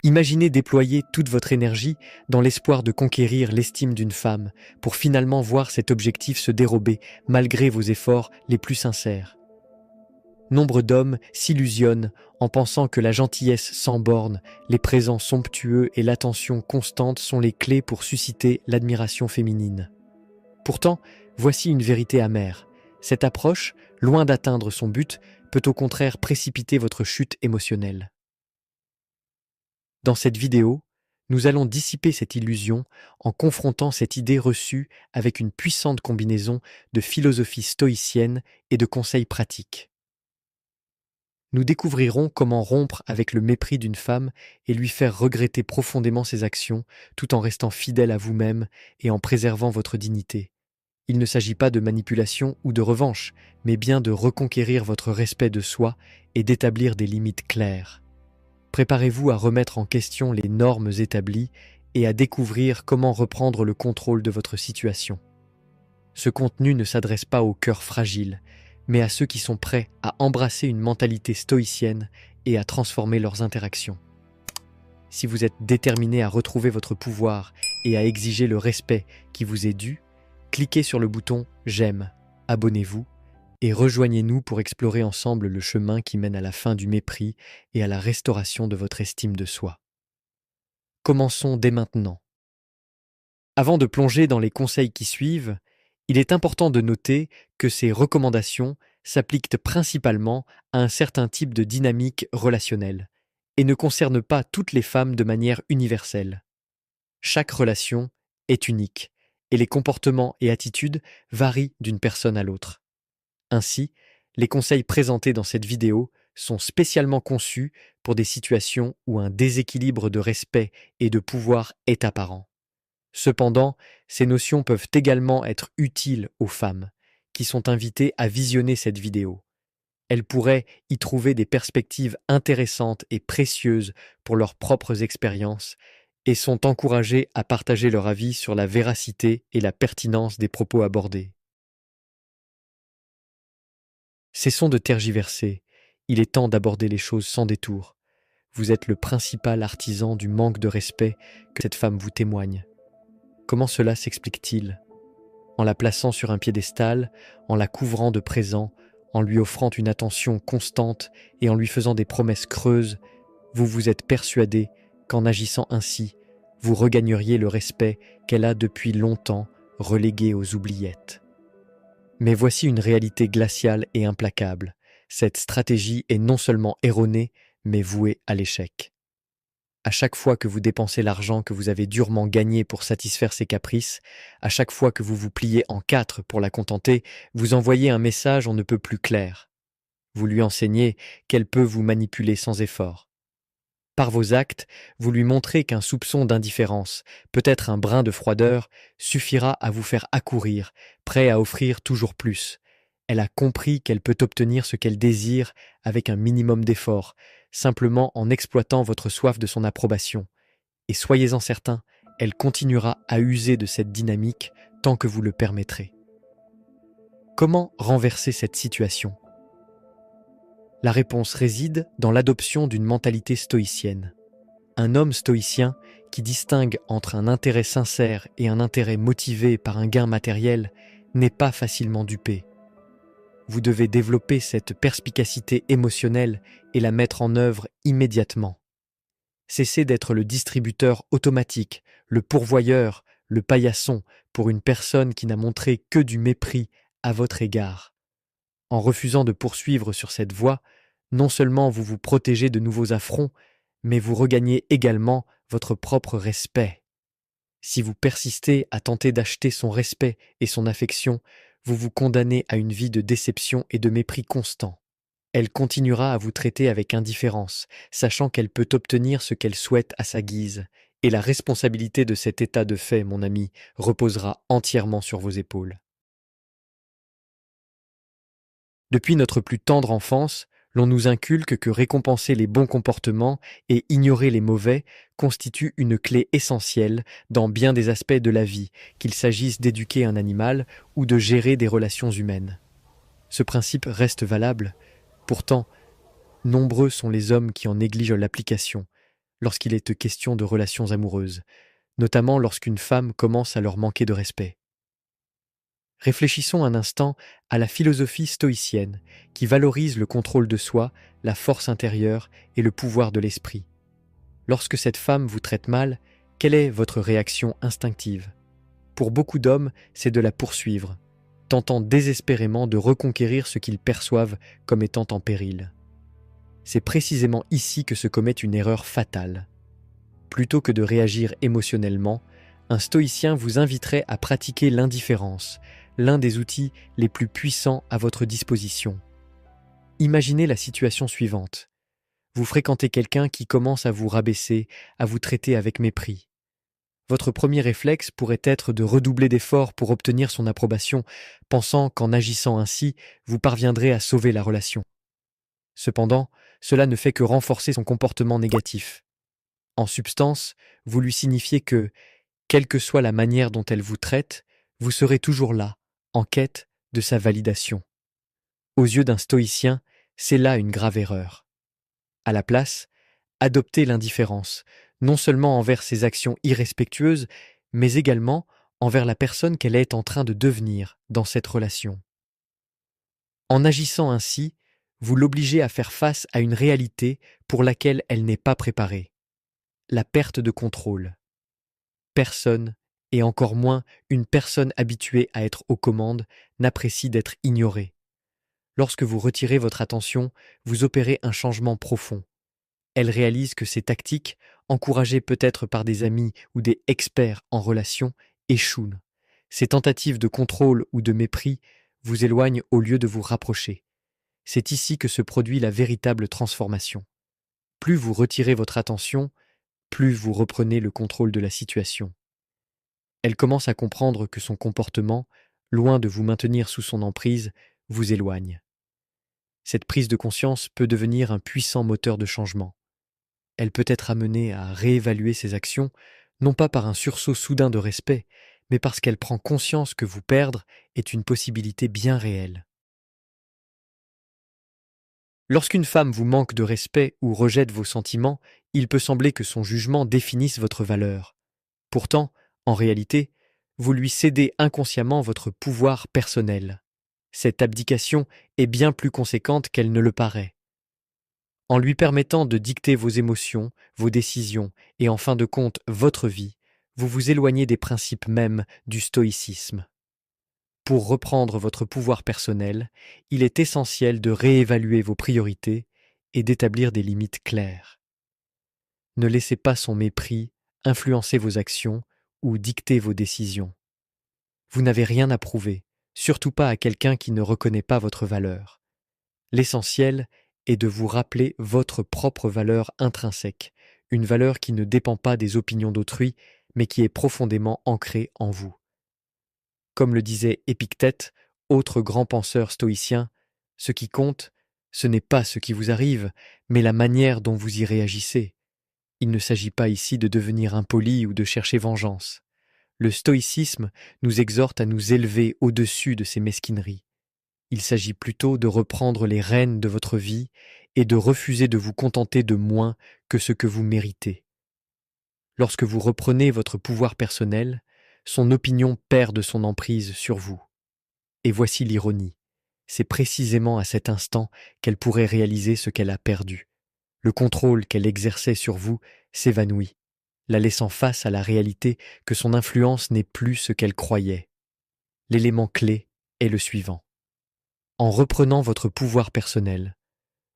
Imaginez déployer toute votre énergie dans l'espoir de conquérir l'estime d'une femme, pour finalement voir cet objectif se dérober malgré vos efforts les plus sincères. Nombre d'hommes s'illusionnent en pensant que la gentillesse sans bornes, les présents somptueux et l'attention constante sont les clés pour susciter l'admiration féminine. Pourtant, voici une vérité amère. Cette approche, loin d'atteindre son but, peut au contraire précipiter votre chute émotionnelle. Dans cette vidéo, nous allons dissiper cette illusion en confrontant cette idée reçue avec une puissante combinaison de philosophie stoïcienne et de conseils pratiques. Nous découvrirons comment rompre avec le mépris d'une femme et lui faire regretter profondément ses actions tout en restant fidèle à vous-même et en préservant votre dignité. Il ne s'agit pas de manipulation ou de revanche, mais bien de reconquérir votre respect de soi et d'établir des limites claires. Préparez-vous à remettre en question les normes établies et à découvrir comment reprendre le contrôle de votre situation. Ce contenu ne s'adresse pas aux cœurs fragiles, mais à ceux qui sont prêts à embrasser une mentalité stoïcienne et à transformer leurs interactions. Si vous êtes déterminé à retrouver votre pouvoir et à exiger le respect qui vous est dû, cliquez sur le bouton « J'aime », abonnez-vous et rejoignez-nous pour explorer ensemble le chemin qui mène à la fin du mépris et à la restauration de votre estime de soi. Commençons dès maintenant. Avant de plonger dans les conseils qui suivent, il est important de noter que ces recommandations s'appliquent principalement à un certain type de dynamique relationnelle et ne concernent pas toutes les femmes de manière universelle. Chaque relation est unique et les comportements et attitudes varient d'une personne à l'autre. Ainsi, les conseils présentés dans cette vidéo sont spécialement conçus pour des situations où un déséquilibre de respect et de pouvoir est apparent. Cependant, ces notions peuvent également être utiles aux femmes, qui sont invitées à visionner cette vidéo. Elles pourraient y trouver des perspectives intéressantes et précieuses pour leurs propres expériences et sont encouragées à partager leur avis sur la véracité et la pertinence des propos abordés. Cessons de tergiverser, il est temps d'aborder les choses sans détour. Vous êtes le principal artisan du manque de respect que cette femme vous témoigne. Comment cela s'explique-t-il? En la plaçant sur un piédestal, en la couvrant de présents, en lui offrant une attention constante et en lui faisant des promesses creuses, vous vous êtes persuadé qu'en agissant ainsi, vous regagneriez le respect qu'elle a depuis longtemps relégué aux oubliettes. Mais voici une réalité glaciale et implacable. Cette stratégie est non seulement erronée, mais vouée à l'échec. À chaque fois que vous dépensez l'argent que vous avez durement gagné pour satisfaire ses caprices, à chaque fois que vous vous pliez en quatre pour la contenter, vous envoyez un message on ne peut plus clair. Vous lui enseignez qu'elle peut vous manipuler sans effort. Par vos actes, vous lui montrez qu'un soupçon d'indifférence, peut-être un brin de froideur, suffira à vous faire accourir, prêt à offrir toujours plus. Elle a compris qu'elle peut obtenir ce qu'elle désire avec un minimum d'effort, simplement en exploitant votre soif de son approbation. Et soyez-en certain, elle continuera à user de cette dynamique tant que vous le permettrez. Comment renverser cette situation? La réponse réside dans l'adoption d'une mentalité stoïcienne. Un homme stoïcien qui distingue entre un intérêt sincère et un intérêt motivé par un gain matériel n'est pas facilement dupé. Vous devez développer cette perspicacité émotionnelle et la mettre en œuvre immédiatement. Cessez d'être le distributeur automatique, le pourvoyeur, le paillasson pour une personne qui n'a montré que du mépris à votre égard. En refusant de poursuivre sur cette voie, non seulement vous vous protégez de nouveaux affronts, mais vous regagnez également votre propre respect. Si vous persistez à tenter d'acheter son respect et son affection, vous vous condamnez à une vie de déception et de mépris constant. Elle continuera à vous traiter avec indifférence, sachant qu'elle peut obtenir ce qu'elle souhaite à sa guise, et la responsabilité de cet état de fait, mon ami, reposera entièrement sur vos épaules. Depuis notre plus tendre enfance, l'on nous inculque que récompenser les bons comportements et ignorer les mauvais constitue une clé essentielle dans bien des aspects de la vie, qu'il s'agisse d'éduquer un animal ou de gérer des relations humaines. Ce principe reste valable, pourtant, nombreux sont les hommes qui en négligent l'application, lorsqu'il est question de relations amoureuses, notamment lorsqu'une femme commence à leur manquer de respect. Réfléchissons un instant à la philosophie stoïcienne qui valorise le contrôle de soi, la force intérieure et le pouvoir de l'esprit. Lorsque cette femme vous traite mal, quelle est votre réaction instinctive? Pour beaucoup d'hommes, c'est de la poursuivre, tentant désespérément de reconquérir ce qu'ils perçoivent comme étant en péril. C'est précisément ici que se commet une erreur fatale. Plutôt que de réagir émotionnellement, un stoïcien vous inviterait à pratiquer l'indifférence, l'un des outils les plus puissants à votre disposition. Imaginez la situation suivante. Vous fréquentez quelqu'un qui commence à vous rabaisser, à vous traiter avec mépris. Votre premier réflexe pourrait être de redoubler d'efforts pour obtenir son approbation, pensant qu'en agissant ainsi, vous parviendrez à sauver la relation. Cependant, cela ne fait que renforcer son comportement négatif. En substance, vous lui signifiez que, quelle que soit la manière dont elle vous traite, vous serez toujours là, en quête de sa validation. Aux yeux d'un stoïcien, c'est là une grave erreur. À la place, adoptez l'indifférence, non seulement envers ses actions irrespectueuses, mais également envers la personne qu'elle est en train de devenir dans cette relation. En agissant ainsi, vous l'obligez à faire face à une réalité pour laquelle elle n'est pas préparée. La perte de contrôle. Personne, et encore moins une personne habituée à être aux commandes, n'apprécie d'être ignorée. Lorsque vous retirez votre attention, vous opérez un changement profond. Elle réalise que ces tactiques, encouragées peut-être par des amis ou des experts en relations, échouent. Ces tentatives de contrôle ou de mépris vous éloignent au lieu de vous rapprocher. C'est ici que se produit la véritable transformation. Plus vous retirez votre attention, plus vous reprenez le contrôle de la situation. Elle commence à comprendre que son comportement, loin de vous maintenir sous son emprise, vous éloigne. Cette prise de conscience peut devenir un puissant moteur de changement. Elle peut être amenée à réévaluer ses actions, non pas par un sursaut soudain de respect, mais parce qu'elle prend conscience que vous perdre est une possibilité bien réelle. Lorsqu'une femme vous manque de respect ou rejette vos sentiments, il peut sembler que son jugement définisse votre valeur. Pourtant, en réalité, vous lui cédez inconsciemment votre pouvoir personnel. Cette abdication est bien plus conséquente qu'elle ne le paraît. En lui permettant de dicter vos émotions, vos décisions et en fin de compte votre vie, vous vous éloignez des principes mêmes du stoïcisme. Pour reprendre votre pouvoir personnel, il est essentiel de réévaluer vos priorités et d'établir des limites claires. Ne laissez pas son mépris influencer vos actions ou dicter vos décisions. Vous n'avez rien à prouver, surtout pas à quelqu'un qui ne reconnaît pas votre valeur. L'essentiel est de vous rappeler votre propre valeur intrinsèque, une valeur qui ne dépend pas des opinions d'autrui, mais qui est profondément ancrée en vous. Comme le disait Épictète, autre grand penseur stoïcien, ce qui compte, ce n'est pas ce qui vous arrive, mais la manière dont vous y réagissez. Il ne s'agit pas ici de devenir impoli ou de chercher vengeance. Le stoïcisme nous exhorte à nous élever au-dessus de ces mesquineries. Il s'agit plutôt de reprendre les rênes de votre vie et de refuser de vous contenter de moins que ce que vous méritez. Lorsque vous reprenez votre pouvoir personnel, son opinion perd de son emprise sur vous. Et voici l'ironie. C'est précisément à cet instant qu'elle pourrait réaliser ce qu'elle a perdu. Le contrôle qu'elle exerçait sur vous s'évanouit, la laissant face à la réalité que son influence n'est plus ce qu'elle croyait. L'élément clé est le suivant. En reprenant votre pouvoir personnel,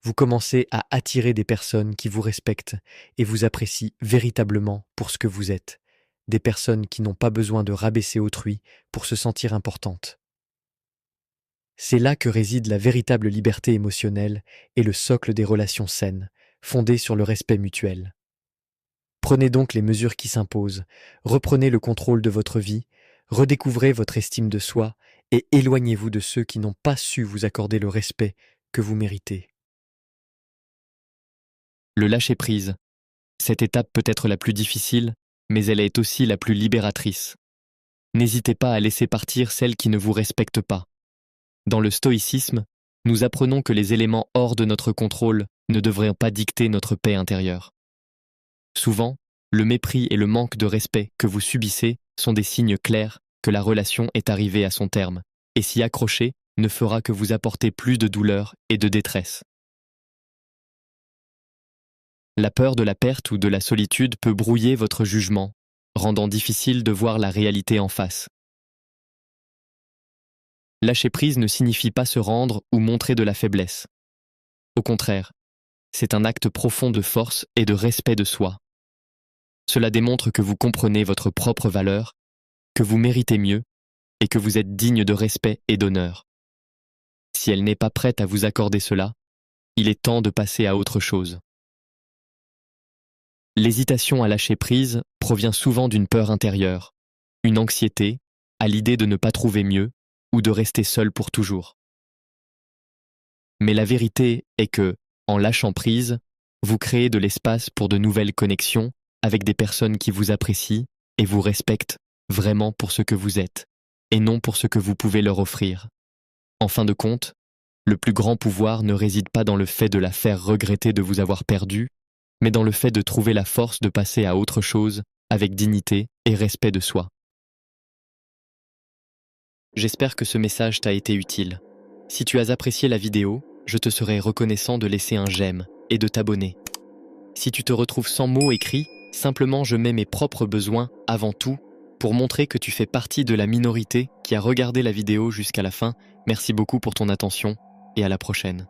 vous commencez à attirer des personnes qui vous respectent et vous apprécient véritablement pour ce que vous êtes, des personnes qui n'ont pas besoin de rabaisser autrui pour se sentir importantes. C'est là que réside la véritable liberté émotionnelle et le socle des relations saines, fondées sur le respect mutuel. Prenez donc les mesures qui s'imposent, reprenez le contrôle de votre vie, redécouvrez votre estime de soi et éloignez-vous de ceux qui n'ont pas su vous accorder le respect que vous méritez. Le lâcher-prise. Cette étape peut être la plus difficile, mais elle est aussi la plus libératrice. N'hésitez pas à laisser partir celles qui ne vous respectent pas. Dans le stoïcisme, nous apprenons que les éléments hors de notre contrôle ne devraient pas dicter notre paix intérieure. Souvent, le mépris et le manque de respect que vous subissez sont des signes clairs que la relation est arrivée à son terme, et s'y accrocher ne fera que vous apporter plus de douleur et de détresse. La peur de la perte ou de la solitude peut brouiller votre jugement, rendant difficile de voir la réalité en face. Lâcher prise ne signifie pas se rendre ou montrer de la faiblesse. Au contraire, c'est un acte profond de force et de respect de soi. Cela démontre que vous comprenez votre propre valeur, que vous méritez mieux et que vous êtes digne de respect et d'honneur. Si elle n'est pas prête à vous accorder cela, il est temps de passer à autre chose. L'hésitation à lâcher prise provient souvent d'une peur intérieure, une anxiété à l'idée de ne pas trouver mieux ou de rester seul pour toujours. Mais la vérité est que, en lâchant prise, vous créez de l'espace pour de nouvelles connexions avec des personnes qui vous apprécient et vous respectent vraiment pour ce que vous êtes, et non pour ce que vous pouvez leur offrir. En fin de compte, le plus grand pouvoir ne réside pas dans le fait de la faire regretter de vous avoir perdu, mais dans le fait de trouver la force de passer à autre chose avec dignité et respect de soi. J'espère que ce message t'a été utile. Si tu as apprécié la vidéo, je te serai reconnaissant de laisser un j'aime et de t'abonner. Si tu te retrouves sans mots écrits, simplement je mets mes propres besoins avant tout pour montrer que tu fais partie de la minorité qui a regardé la vidéo jusqu'à la fin. Merci beaucoup pour ton attention et à la prochaine.